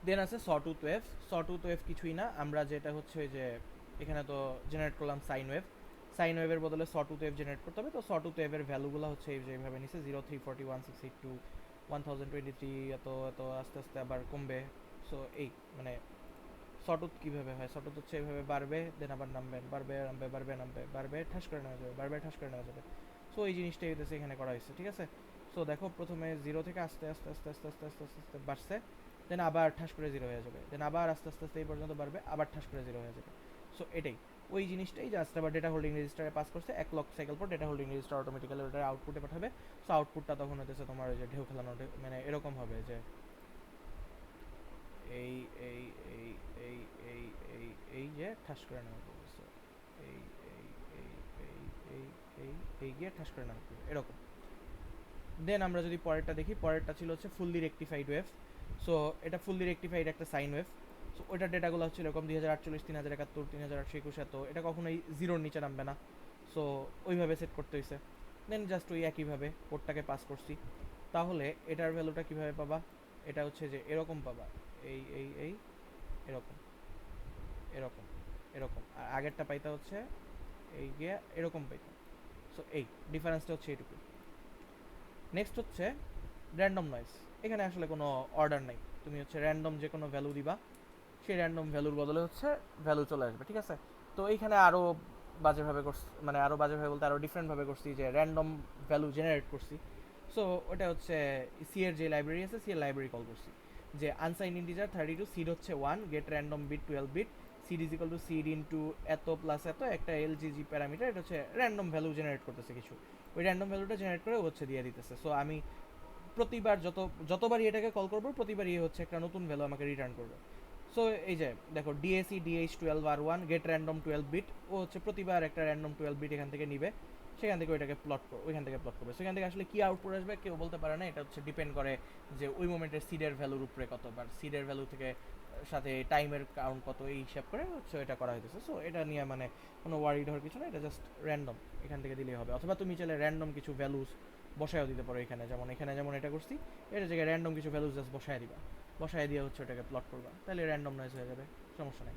দেন আছে সটুথ wave. সটুথ wave কিছুই না, আমরা যেটা হচ্ছে ওই যে এখানে তো জেনারেট করলাম সাইন ওয়েভ, সাইন ওয়েভের বদলে সটুথ ওয়েভ জেনারেট করতে হবে। তো সটুথ ওয়েভের ভ্যালুগুলো হচ্ছে এই যে এইভাবে নিচ্ছে 0, 3, 40, 1, 6, 8, 2, 1023 এত এত আস্তে আস্তে আবার কমবে। সো এই মানে সটুথ কীভাবে হয়, সটুথ হচ্ছে এইভাবে বাড়বে দেন আবার নামবে, বাড়বে নামবে, বাড়বে নামবে, বাড়বে ঠাস করে নেওয়া যাবে, বাড়বে ঠাস করে নেওয়া যাবে। সো এই জিনিসটাই হইতেছে এখানে করা হয়েছে, ঠিক আছে। সো দেখো প্রথমে জিরো থেকে আস্তে আস্তে আস্তে আস্তে আস্তে আস্তে আস্তে আস্তে বাড়ছে, দেন আবার ঠাস করে জিরো হয়ে যাবে, দেন আবার আস্তে আস্তে আস্তে এই পর্যন্ত বাড়বে, আবার ঠাস করে জিরো হয়ে যাবে। সো এটাই ওই জিনিসটাই জাস্ট আবার ডেটা হোল্ডিং রেজিস্টারে পাস করছে 1 লক্ষ সাইকেল পর ডেটা হোল্ডিং রেজিস্টার অটোমেটিক্যালি ওটার আউটপুটে পাঠাবে। সো আউটপুটটা তখন হতেছে তোমার ওই যে ঢেউ খেলানো মানে এরকম হবে যে এই এই এই এই এই এই এই যে ঠাস করে নেওয়া যাবে। সো এই এই এই এই এই এই এই গিয়ে ঠাস করে নেওয়া যাবে এরকম। দেন আমরা যদি পরেরটা দেখি, পরেরটা ছিল হচ্ছে ফুললি রেকটিফাইড ওয়েভ। সো এটা ফুললি রেকটিফাইড একটা সাইন ওয়েভ। সো ওইটার ডেটাগুলো হচ্ছে এরকম 2048, 3071, 3821 এত, এটা কখনোই জিরোর নিচে নামবে না। সো ওইভাবে সেট করতে হয়েছে। দেন জাস্ট ওই একইভাবে কোডটাকে পাস করছি। তাহলে এটার ভ্যালুটা কীভাবে পাবা, এটা হচ্ছে যে এরকম পাবা, এই এই এই এরকম এরকম এরকম, আর আগেরটা পাইতে হচ্ছে এই গিয়ে এরকম পাইতাম। সো এই ডিফারেন্সটা হচ্ছে এইটুকু। নেক্সট হচ্ছে র্যান্ডম নয়েজ। এখানে আসলে কোনো অর্ডার নাই, তুমি হচ্ছে র্যান্ডম যে কোনো ভ্যালু দিবা, সেই র্যান্ডম ভ্যালুর বদলে হচ্ছে ভ্যালু চলে আসবে, ঠিক আছে। তো এইখানে আরও বাজেভাবে করছি, মানে আরও বাজেভাবে বলতে আরও ডিফারেন্টভাবে করছি, যে র্যান্ডম ভ্যালু জেনারেট করছি। সো ওটা হচ্ছে সি এর যে লাইব্রেরি আছে সি এর লাইব্রেরি কল করছি, যে আনসাইন ইন্টিজার 32, সিড হচ্ছে 1, get random bit 12 bit, seed is equal to seed into এত প্লাস এত একটা এলজিজি প্যারামিটার, এটা হচ্ছে র্যান্ডম ভ্যালু জেনারেট করতেছে কিছু, ওই র্যান্ডম ভ্যালুটা জেনারেট করে হচ্ছে দিয়ে দিতেছে। সো আমি প্রতিবার যতবারই এটাকে কল করবো প্রতিবারই হচ্ছে একটা নতুন ভ্যালু আমাকে রিটার্ন করবে। সো এই যে দেখো DAC DH12R1 get random 12 bit, ও হচ্ছে প্রতিবার একটা র্যান্ডম 12 বিট এখান থেকে নিবে, সেখান থেকে ওইটাকে ওইখান থেকে প্লট করবে। সেখান থেকে আসলে কি আউটপুট আসবে কেউ বলতে পারে না, এটা হচ্ছে ডিপেন্ড করে যে ওই মোমেন্টের সিডের ভ্যালুর উপরে কতবার, সিডের ভ্যালু থেকে সাথে টাইমের কাউন্ট কত, এই হিসাব করে হচ্ছে এটা করা হইতেছে। সো এটা নিয়ে মানে কোনো ওয়ারিড হওয়ার কিছু না, এটা জাস্ট র্যান্ডম এখান থেকে দিলেই হবে। অথবা তুমি চাইলে র্যান্ডম কিছু ভ্যালুস বসায়ও দিতে পারো এখানে, যেমন এটা করছি, এটার জায়গায় র্যান্ডম কিছু ভ্যালুস জাস্ট বসায় দিবা, বসায় দিয়ে হচ্ছে ওটাকে প্লট করবা, তাহলে র্যান্ডম নয়েজ হয়ে যাবে, সমস্যা নাই।